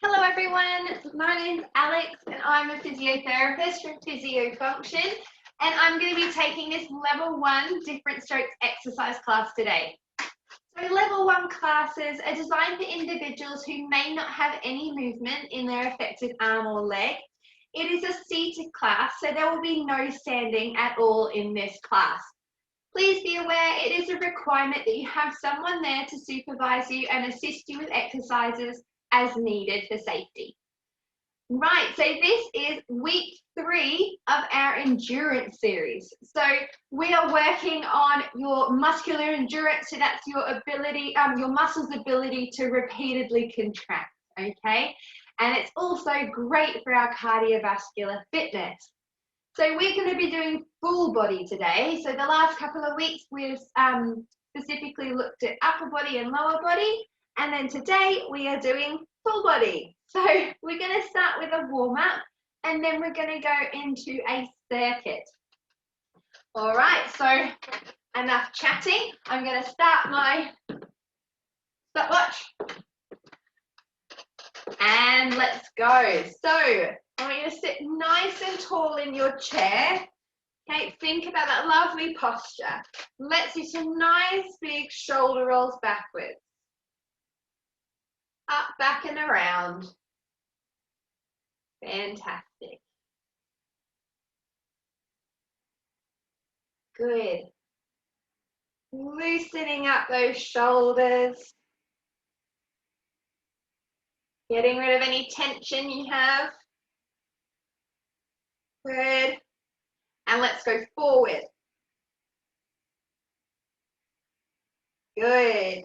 Hello everyone, my name's Alex and I'm a physiotherapist from Physio Function, and I'm going to be taking this level 1 different strokes exercise class today. So level 1 classes are designed for individuals who may not have any movement in their affected arm or leg. It is a seated class, so there will be no standing at all in this class. Please be aware it is a requirement that you have someone there to supervise you and assist you with exercises as needed for safety. Right, so this is week 3 of our endurance series. So we are working on your muscular endurance, so that's your ability, your muscles' ability to repeatedly contract, okay? And it's also great for our cardiovascular fitness. So we're going to be doing full body today. So the last couple of weeks we've specifically looked at upper body and lower body. And then today we are doing full body. So we're going to start with a warm up and then we're going to go into a circuit. All right, so enough chatting. I'm going to start my stopwatch. And let's go. So I want you to sit nice and tall in your chair. Okay, think about that lovely posture. Let's do some nice big shoulder rolls backwards. Up, back and around. Fantastic. Good. Loosening up those shoulders. Getting rid of any tension you have. Good. And let's go forward. Good.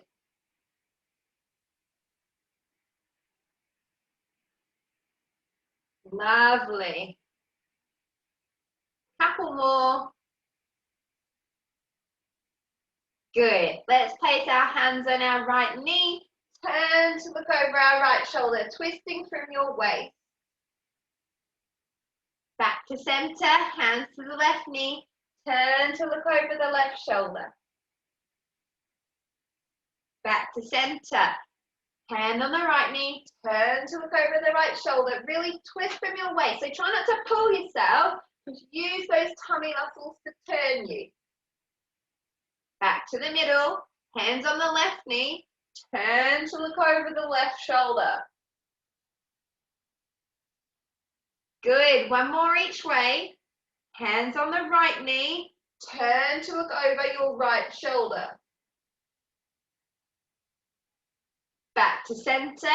Lovely. Couple more. Good. Let's place our hands on our right knee. Turn to look over our right shoulder, twisting from your waist. Back to center, hands to the left knee. Turn to look over the left shoulder. Back to center. Hand on the right knee, turn to look over the right shoulder. Really twist from your waist. So try not to pull yourself, but use those tummy muscles to turn you. Back to the middle, hands on the left knee, turn to look over the left shoulder. Good, one more each way. Hands on the right knee, turn to look over your right shoulder. Back to center,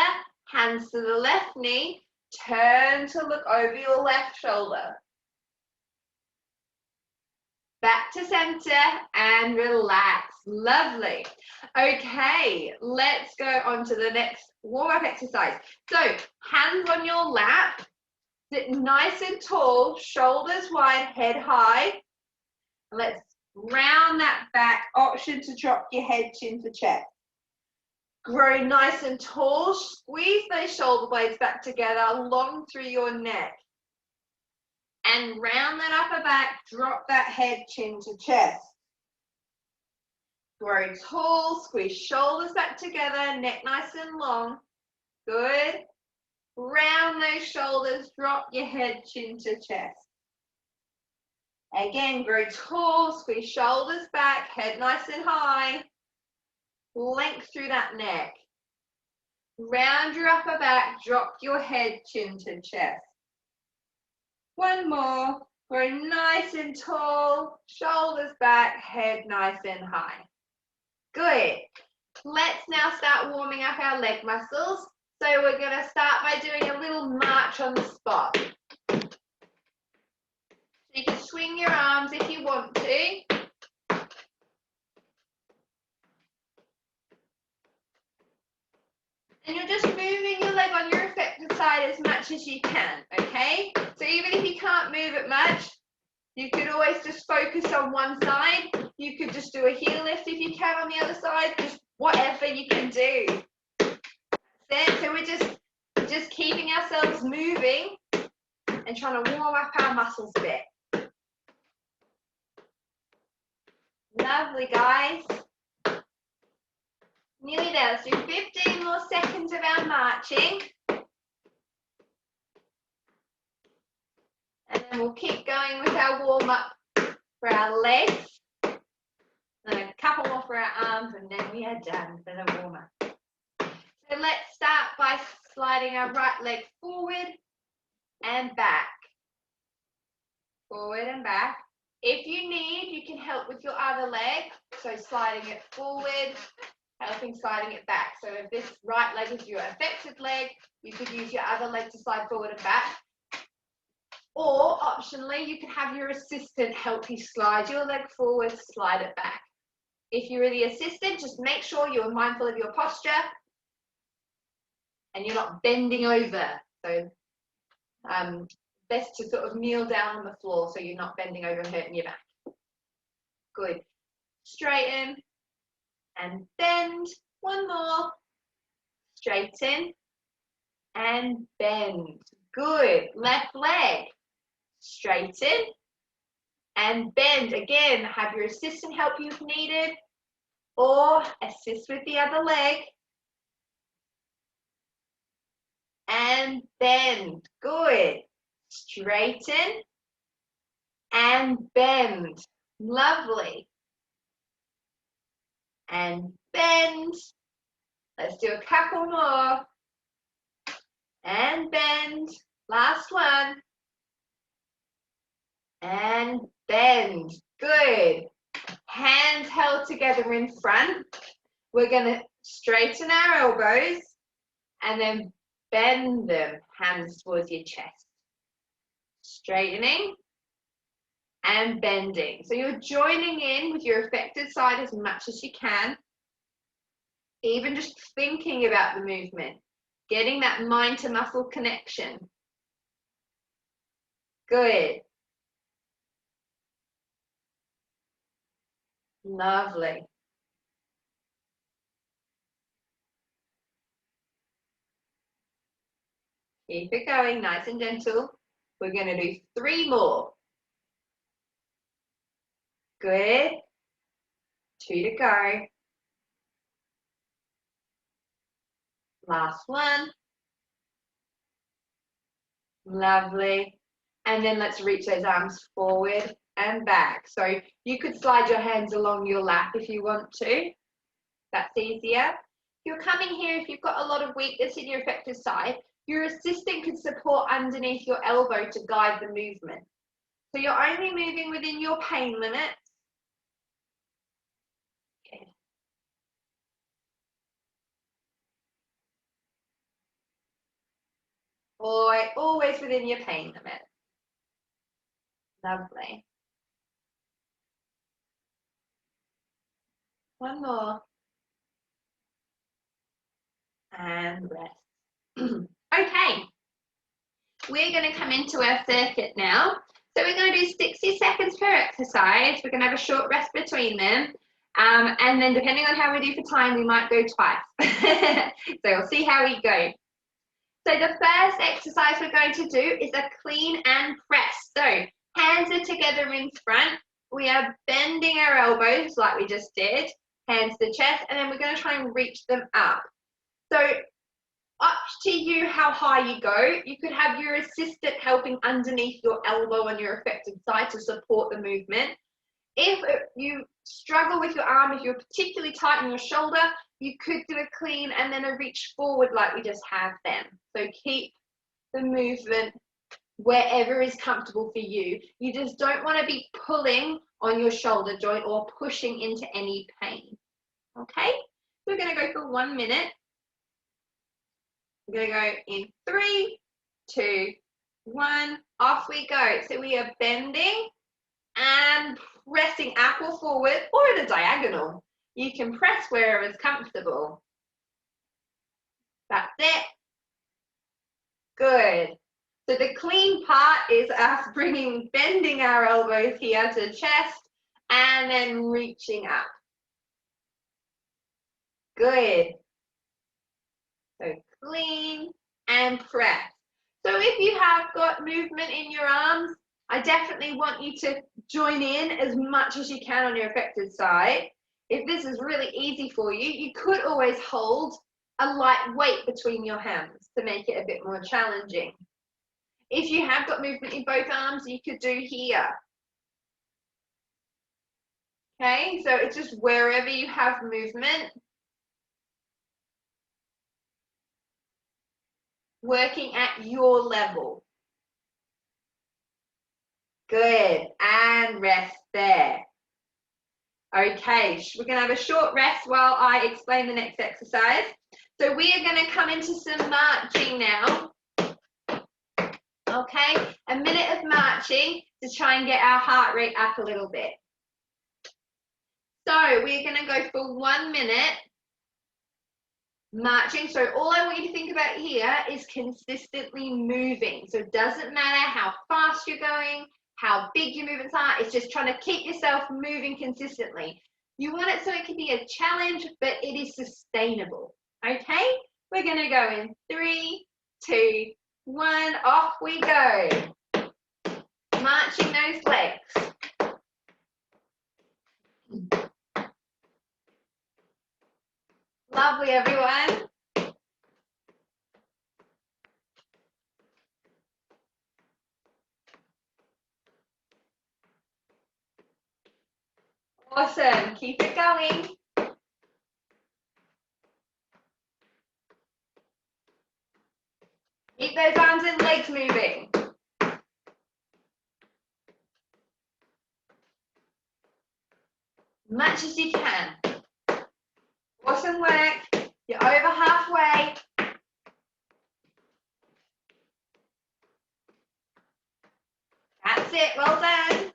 hands to the left knee, turn to look over your left shoulder. Back to center and relax. Lovely. Okay, let's go on to the next warm-up exercise. So, hands on your lap, sit nice and tall, shoulders wide, head high. Let's round that back, option to drop your head, chin to chest. Grow nice and tall, squeeze those shoulder blades back together, long through your neck. And round that upper back, drop that head, chin to chest. Grow tall, squeeze shoulders back together, neck nice and long. Good. Round those shoulders, drop your head, chin to chest. Again, grow tall, squeeze shoulders back, head nice and high. Length through that neck. Round your upper back, drop your head, chin to chest. One more. Grow nice and tall, shoulders back, head nice and high. Good. Let's now start warming up our leg muscles. So we're going to start by doing a little march on the spot. So you can swing your arms if you want to. And you're just moving your leg on your affected side as much as you can, okay? So even if you can't move it much, you could always just focus on one side. You could just do a heel lift if you can on the other side, just whatever you can do. That's it. So we're just keeping ourselves moving and trying to warm up our muscles a bit. Lovely, guys. Nearly there. Let's do 15 more seconds of our marching. And we'll keep going with our warm-up for our legs. And a couple more for our arms, and then we are done for the warm-up. So let's start by sliding our right leg forward and back. Forward and back. If you need, you can help with your other leg. So sliding it forward, helping sliding it back. So if this right leg is your affected leg, you could use your other leg to slide forward and back. Or optionally, you can have your assistant help you slide your leg forward, slide it back. If you're the assistant, just make sure you're mindful of your posture and you're not bending over. So best to sort of kneel down on the floor so you're not bending over and hurting your back. Good. Straighten and bend. One more. Straighten and bend. Good. Left leg. Straighten and bend. Again, have your assistant help you if needed, or assist with the other leg. And bend. Good. Straighten and bend. Lovely. And bend. Let's do a couple more. And bend. Last one. And bend. Good. Hands held together in front. We're going to straighten our elbows and then bend them, hands towards your chest. Straightening and bending. So you're joining in with your affected side as much as you can. Even just thinking about the movement, getting that mind to muscle connection. Good. Lovely. Keep it going, nice and gentle. We're going to do 3 more. Good. 2 to go. Last one. Lovely. And then let's reach those arms forward and back. So you could slide your hands along your lap if you want to. That's easier. If you're coming here, if you've got a lot of weakness in your affected side, your assistant could support underneath your elbow to guide the movement. So you're only moving within your pain limits. Okay. Always within your pain limit. Lovely. One more. And rest. Okay. We're going to come into our circuit now. So we're going to do 60 seconds per exercise. We're going to have a short rest between them. And then depending on how we do for time, we might go twice. So we'll see how we go. So the first exercise we're going to do is a clean and press. So hands are together in front. We are bending our elbows like we just did. Hands to the chest. And then we're going to try and reach them up. So up to you how high you go. You could have your assistant helping underneath your elbow on your affected side to support the movement. If you struggle with your arm, if you're particularly tight in your shoulder, you could do a clean and then a reach forward like we just have then. So keep the movement wherever is comfortable for you. You just don't want to be pulling on your shoulder joint or pushing into any pain. Okay? We're going to go for 1 minute. We're going to go in 3, 2, 1. Off we go. So we are bending and pressing up or forward or at a diagonal. You can press wherever is comfortable. That's it. Good. So the clean part is us bending our elbows here to the chest and then reaching up. Good. So clean and press. So if you have got movement in your arms, I definitely want you to join in as much as you can on your affected side. If this is really easy for you, you could always hold a light weight between your hands to make it a bit more challenging. If you have got movement in both arms, you could do here. Okay, so it's just wherever you have movement, working at your level. Good, and rest there. Okay, we're going to have a short rest while I explain the next exercise. So we are going to come into some marching now. Okay, a minute of marching to try and get our heart rate up a little bit. So we're going to go for 1 minute marching. So all I want you to think about here is consistently moving. So it doesn't matter how fast you're going, how big your movements are, it's just trying to keep yourself moving consistently. You want it so it can be a challenge, but it is sustainable. Okay, we're going to go in 3, 2, 1, off we go. Marching those legs. Lovely, everyone. Awesome, keep it going. Keep those arms and legs moving. Much as you can. Awesome work. You're over halfway. That's it, well done.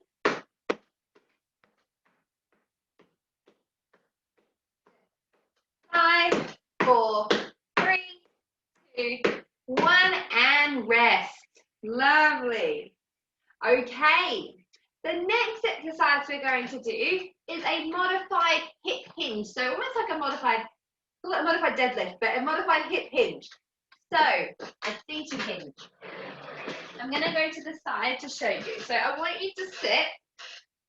Five, 4, 3, 2, 1, and rest. Lovely. Okay, the next exercise we're going to do is a modified hip hinge. So almost like a modified deadlift, but a modified hip hinge. So a seated hinge. I'm going to go to the side to show you. So I want you to sit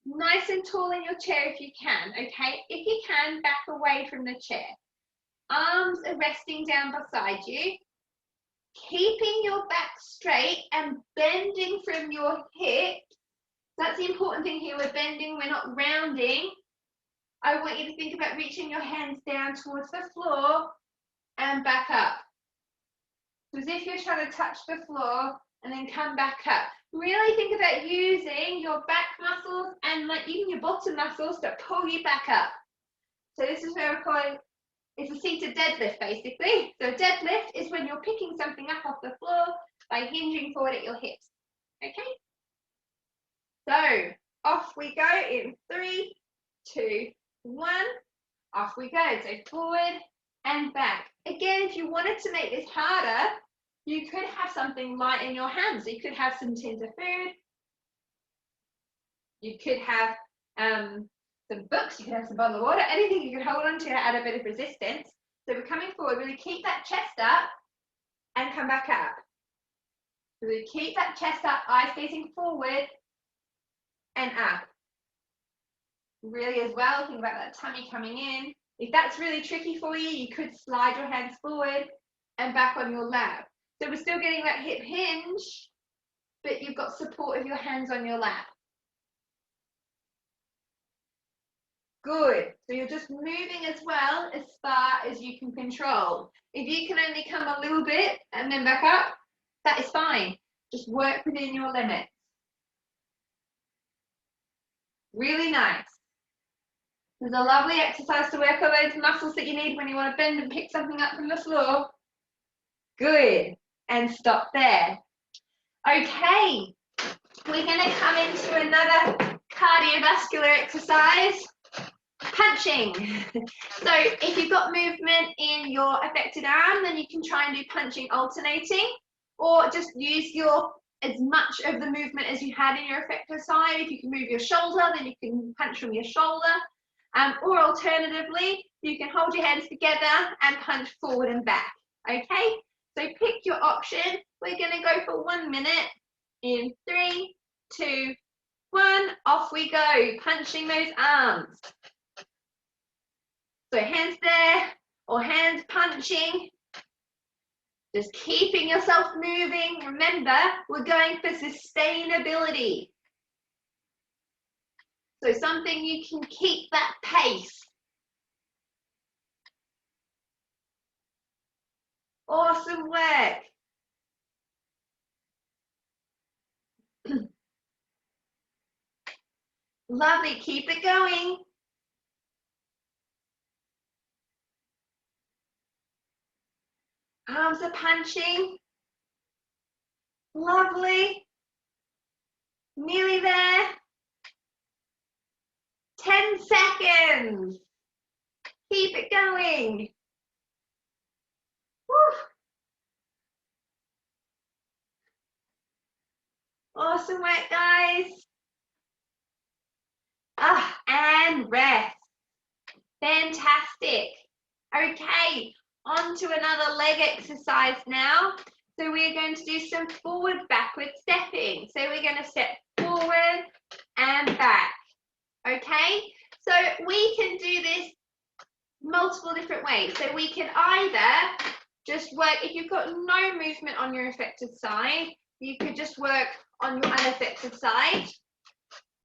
nice and tall in your chair if you can, okay? If you can, back away from the chair. Arms are resting down beside you. Keeping your back straight and bending from your hips. That's the important thing here. We're bending, we're not rounding. I want you to think about reaching your hands down towards the floor and back up. So as if you're trying to touch the floor and then come back up. Really think about using your back muscles and like even your bottom muscles to pull you back up. So this is where we're calling, it's a seated deadlift basically. So deadlift is when you're picking something up off the floor by hinging forward at your hips. Okay? So off we go in 3, 2, 1. Off we go. So forward and back. Again, if you wanted to make this harder, you could have something light in your hands. You could have some tins of food. You could have some books. You could have some bottle of water. Anything you could hold on to add a bit of resistance. So we're coming forward. Really keep that chest up and come back up. Really keep that chest up, eyes facing forward and up. Really as well, think about that tummy coming in. If that's really tricky for you, you could slide your hands forward and back on your lap. So we're still getting that hip hinge, but you've got support of your hands on your lap. Good. So you're just moving as well as far as you can control. If you can only come a little bit and then back up, that is fine. Just work within your limits. Really nice. This is a lovely exercise to work on those muscles that you need when you want to bend and pick something up from the floor. Good. And stop there. Okay. We're going to come into another cardiovascular exercise. Punching. So if you've got movement in your affected arm, then you can try and do punching alternating, or just use as much of the movement as you had in your affected side. If you can move your shoulder, then you can punch from your shoulder. Or alternatively, you can hold your hands together and punch forward and back. Okay, so pick your option. We're going to go for 1 minute in 3, 2, 1. Off we go, punching those arms. So hands there or hands punching. Just keeping yourself moving. Remember, we're going for sustainability. So something you can keep that pace. Awesome work. Lovely, keep it going. Arms are punching. Lovely. Nearly there. 10 seconds. Keep it going. Woo. Awesome work, guys. And rest. Fantastic. Okay, on to another leg exercise now. So we're going to do some forward, backward stepping. So we're going to step forward and back. Okay, so we can do this multiple different ways. So we can either just work, if you've got no movement on your affected side, you could just work on your unaffected side.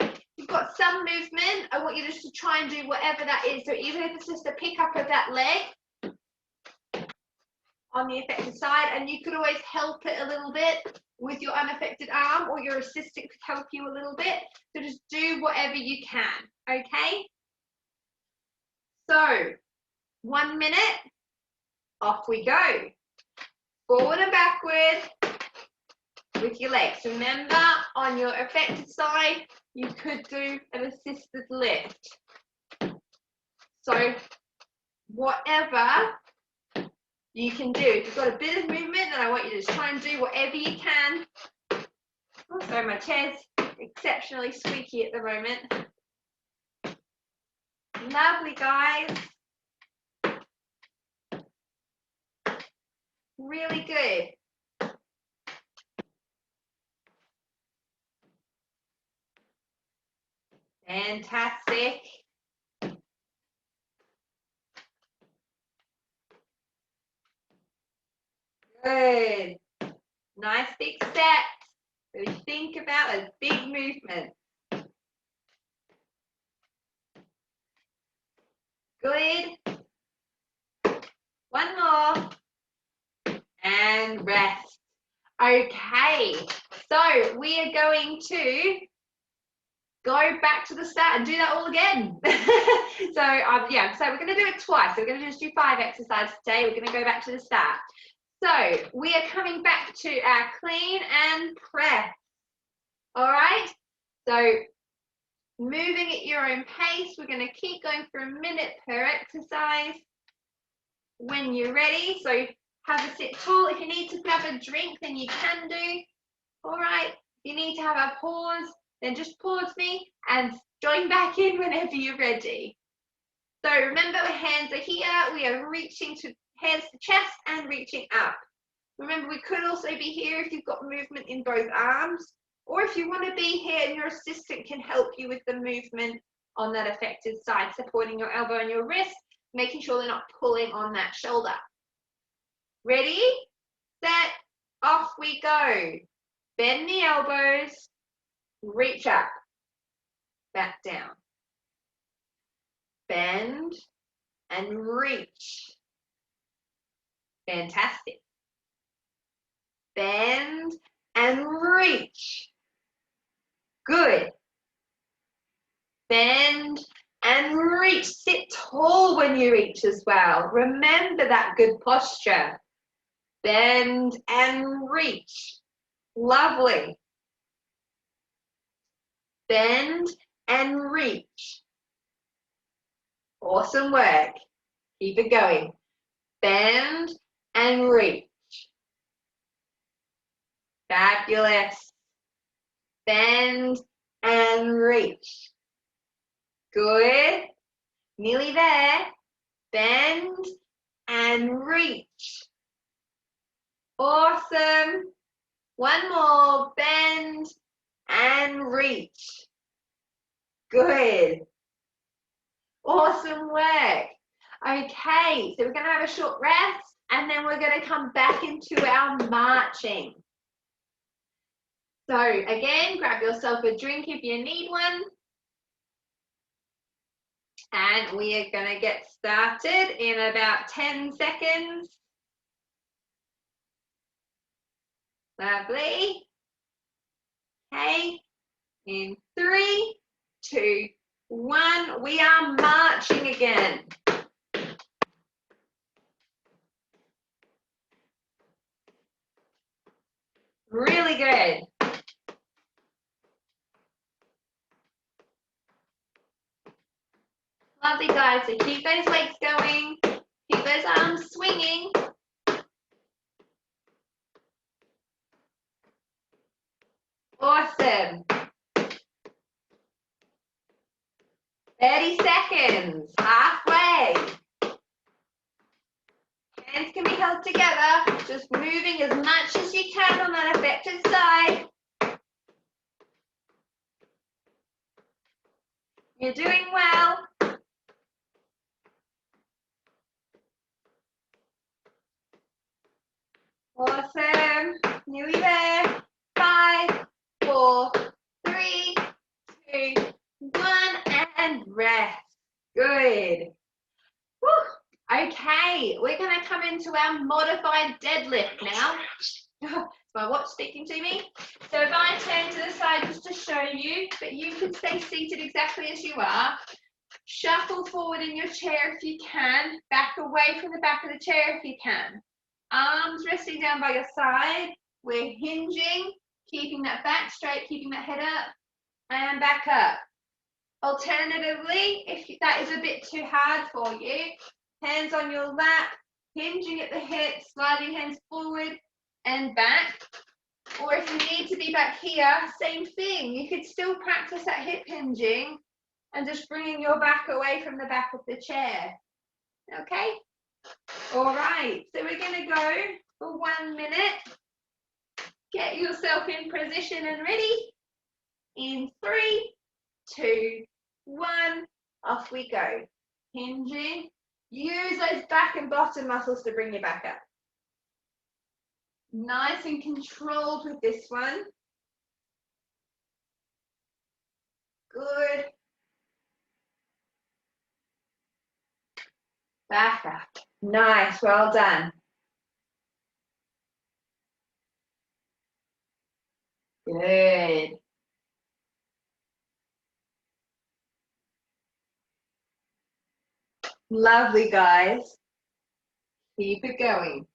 If you've got some movement, I want you just to try and do whatever that is. So even if it's just a pick up of that leg on the affected side, and you could always help it a little bit with your unaffected arm, or your assistant could help you a little bit. So just do whatever you can, okay? So 1 minute, off we go. Forward and backward with your legs. Remember, on your affected side, you could do an assisted lift. So whatever you can do. If you've got a bit of movement, then I want you to just try and do whatever you can. Oh, sorry, my chair's exceptionally squeaky at the moment. Lovely, guys. Really good. Fantastic. Good. Nice big steps. Really think about those big movements. Good. One more. And rest. Okay. So we are going to go back to the start and do that all again. So we're going to do it twice. So we're going to just do 5 exercises today. We're going to go back to the start. So we are coming back to our clean and press. All right. So moving at your own pace. We're going to keep going for a minute per exercise. When you're ready, so have a sit tall. If you need to grab a drink, then you can do. All right. If you need to have a pause, then just pause me and join back in whenever you're ready. So remember, hands are here. We are reaching to hands to chest and reaching up. Remember, we could also be here if you've got movement in both arms, or if you want to be here and your assistant can help you with the movement on that affected side, supporting your elbow and your wrist, making sure they're not pulling on that shoulder. Ready, set, off we go. Bend the elbows, reach up, back down. Bend and reach. Fantastic. Bend and reach. Good. Bend and reach. Sit tall when you reach as well. Remember that good posture. Bend and reach. Lovely. Bend and reach. Awesome work. Keep it going. Bend and reach. Fabulous. Bend and reach. Good. Nearly there. Bend and reach. Awesome. One more. Bend and reach. Good. Awesome work. Okay, so we're going to have a short rest. and then we're going to come back into our marching. So again, grab yourself a drink if you need one. And we are going to get started in about 10 seconds. Lovely. Okay, in 3, 2, 1, we are marching again. Really good. Lovely, guys. So keep those legs going. Keep those arms swinging. Awesome. 30 seconds. Halfway. Hands can be held together. Just moving as much as you can on that affected side. You're doing well. Awesome. Nearly there. 5, 4, 3, 2, 1, and rest. Good. Whew. Okay, we're going to come into our modified deadlift now. Is my watch speaking to me? So if I turn to the side just to show you, but you can stay seated exactly as you are. Shuffle forward in your chair if you can. Back away from the back of the chair if you can. Arms resting down by your side. We're hinging, keeping that back straight, keeping that head up, and back up. Alternatively, if that is a bit too hard for you, hands on your lap, hinging at the hips, sliding hands forward and back. Or if you need to be back here, same thing. You could still practice that hip hinging and just bringing your back away from the back of the chair. Okay? All right, so we're going to go for 1 minute. Get yourself in position and ready. In 3, 2, 1, off we go. Hinging. Use those back and bottom muscles to bring you back up. Nice and controlled with this one. Good. Back up. Nice, well done. Good. Lovely, guys. Keep it going.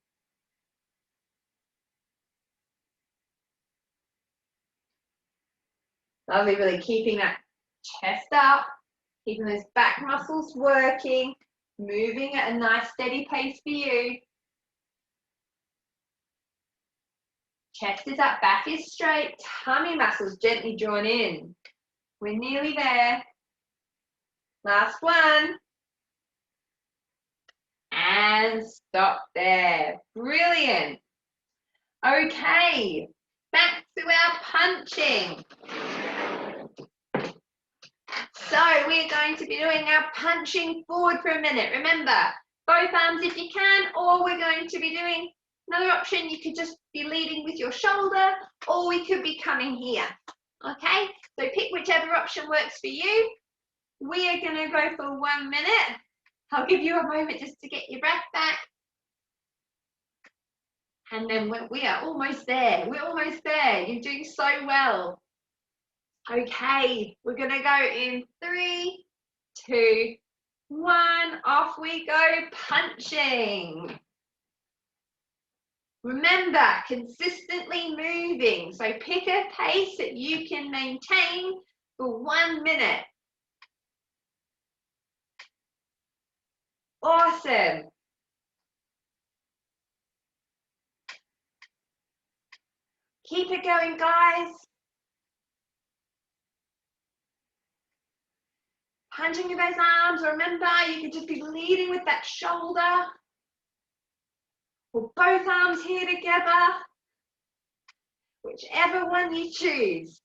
Lovely, really keeping that chest up, keeping those back muscles working, moving at a nice steady pace for you. Chest is up, back is straight, tummy muscles gently drawn in. We're nearly there. Last one. And stop there. Brilliant. Okay, back to our punching. So we're going to be doing our punching forward for a minute. Remember, both arms if you can, or we're going to be doing another option. You could just be leading with your shoulder, or we could be coming here. Okay, so pick whichever option works for you. We are going to go for 1 minute. I'll give you a moment just to get your breath back. And then we are almost there. We're almost there. You're doing so well. Okay, we're going to go in 3, 2, 1. Off we go, punching. Remember, consistently moving. So pick a pace that you can maintain for 1 minute. Awesome. Keep it going, guys. Punching with those arms. Remember, you could just be leading with that shoulder. Or both arms here together. Whichever one you choose.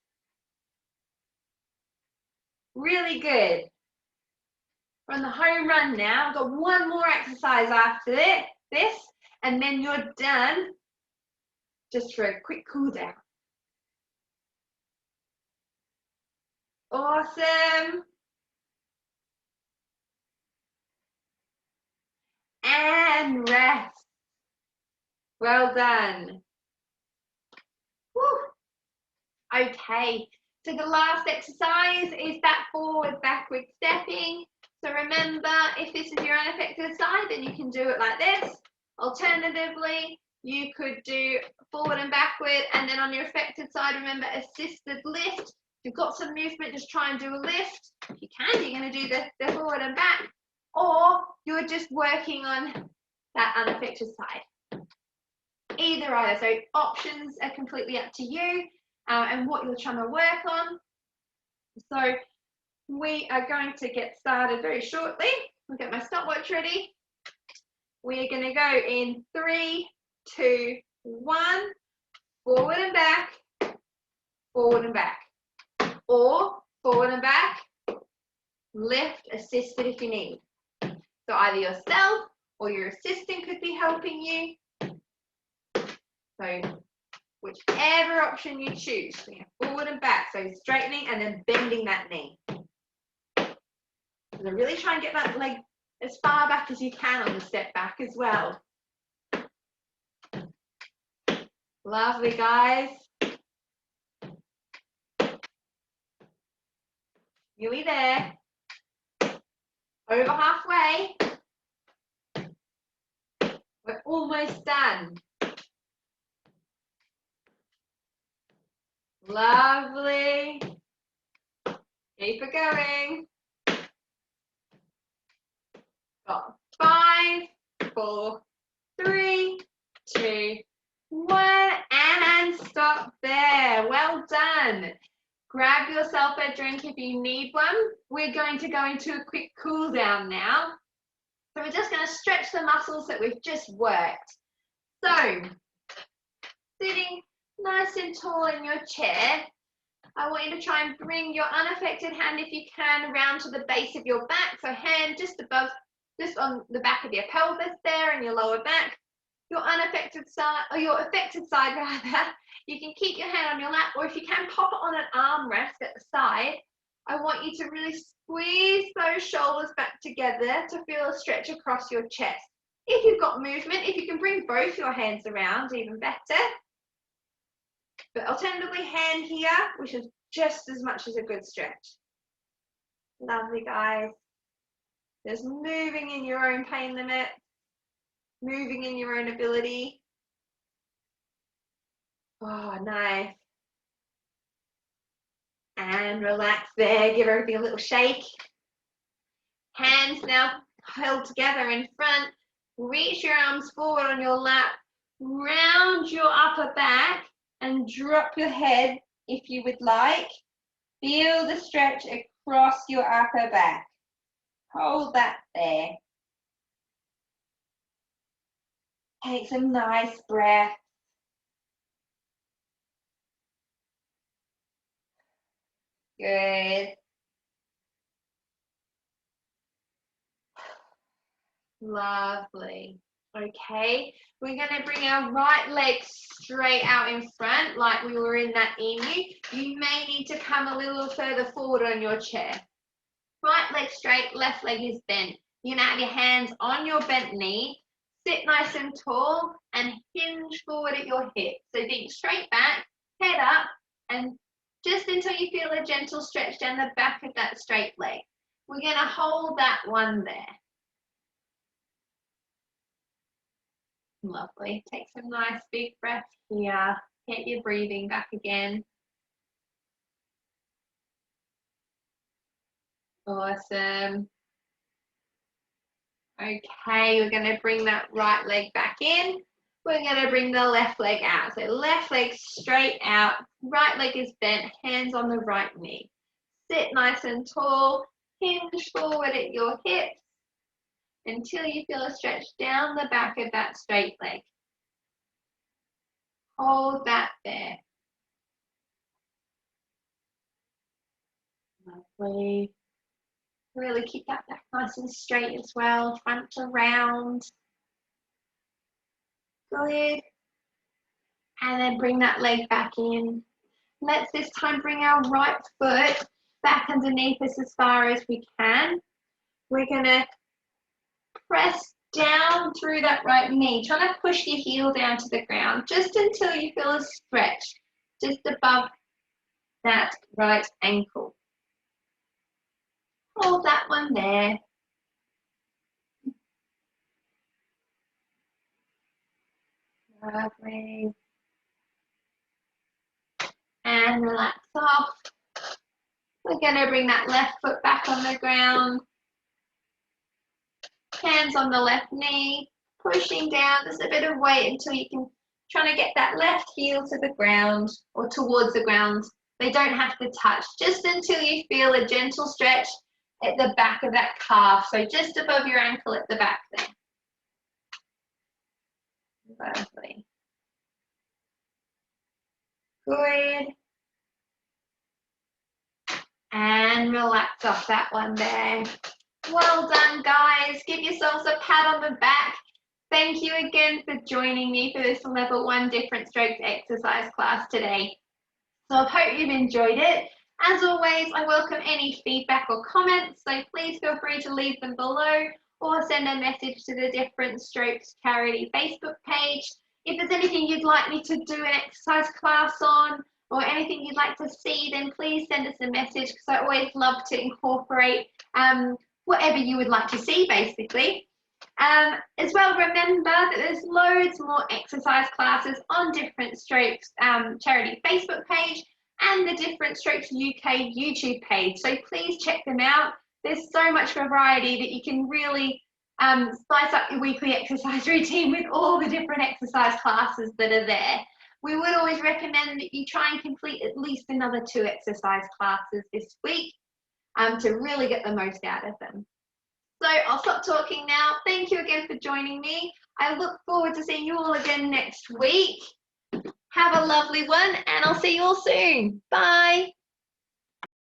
Really good. We're on the home run now. I've got one more exercise after this. and then you're done just for a quick cool down. Awesome. And rest. Well done. Woo. Okay, so the last exercise is that forward backward stepping. So remember, if this is your unaffected side, then you can do it like this. Alternatively, you could do forward and backward, and then on your affected side, remember assisted lift. If you've got some movement, just try and do a lift. If you can, you're going to do the forward and back, or you're just working on that unaffected side. Either. So options are completely up to you and what you're trying to work on. So we are going to get started very shortly. I'll get my stopwatch ready. We're going to go in 3, 2, 1, forward and back, forward and back, or forward and back, lift, assisted if you need. So either yourself or your assistant could be helping you. So whichever option you choose, forward and back, so straightening and then bending that knee. So really try and get that leg as far back as you can on the step back as well. Lovely, guys. Nearly there. Over halfway. We're almost done. Lovely. Keep it going. Got 5, 4, 3, 2, 1, and stop there. Well done. Grab yourself a drink if you need one. We're going to go into a quick cool down now. So we're just going to stretch the muscles that we've just worked. So, sitting nice and tall in your chair, I want you to try and bring your unaffected hand, if you can, around to the base of your back. So hand just above, just on the back of your pelvis there and your lower back. Your unaffected side, or your affected side rather, you can keep your hand on your lap, or if you can, pop it on an armrest at the side. I want you to really squeeze those shoulders back together to feel a stretch across your chest. If you've got movement, if you can bring both your hands around, even better. But alternatively, hand here, which is just as much as a good stretch. Lovely, guys. Just moving in your own pain limit, moving in your own ability. Oh, nice. And relax there, give everything a little shake. Hands now held together in front. Reach your arms forward on your lap, round your upper back, and drop your head if you would like. Feel the stretch across your upper back. Hold that there. Take some nice breaths. Good. Lovely. Okay, we're going to bring our right leg straight out in front like we were in that emu. You may need to come a little further forward on your chair. Right leg straight, left leg is bent. You're going to have your hands on your bent knee. Sit nice and tall and hinge forward at your hip. So think straight back, head up, and just until you feel a gentle stretch down the back of that straight leg. We're going to hold that one there. Lovely. Take some nice big breaths here. Get your breathing back again. Awesome. Okay, we're going to bring that right leg back in. We're going to bring the left leg out. So left leg straight out, right leg is bent, hands on the right knee. Sit nice and tall, hinge forward at your hips until you feel a stretch down the back of that straight leg. Hold that there. Lovely. Really keep that back nice and straight as well, front to round. Good. And then bring that leg back in. Let's this time bring our right foot back underneath us as far as we can. We're going to press down through that right knee, trying to push your heel down to the ground just until you feel a stretch just above that right ankle. Hold that one there. Lovely. And relax off. We're going to bring that left foot back on the ground. Hands on the left knee, pushing down. There's a bit of weight until you can, trying to get that left heel to the ground or towards the ground. They don't have to touch, just until you feel a gentle stretch at the back of that calf. So just above your ankle at the back there. Lovely. Good. And relax off that one there. Well done, guys. Give yourselves a pat on the back. Thank you again for joining me for this level 1 different strokes exercise class today. So I hope you've enjoyed it. As always, I welcome any feedback or comments, so please feel free to leave them below or send a message to the Different Strokes Charity Facebook page. If there's anything you'd like me to do an exercise class on or anything you'd like to see, then please send us a message, because I always love to incorporate whatever you would like to see, basically. As well, remember that there's loads more exercise classes on Different Strokes charity Facebook page and the Different Strokes UK YouTube page. So please check them out. There's so much variety that you can really spice up your weekly exercise routine with all the different exercise classes that are there. We would always recommend that you try and complete at least another 2 exercise classes this week to really get the most out of them. So I'll stop talking now. Thank you again for joining me. I look forward to seeing you all again next week. Have a lovely one, and I'll see you all soon. Bye.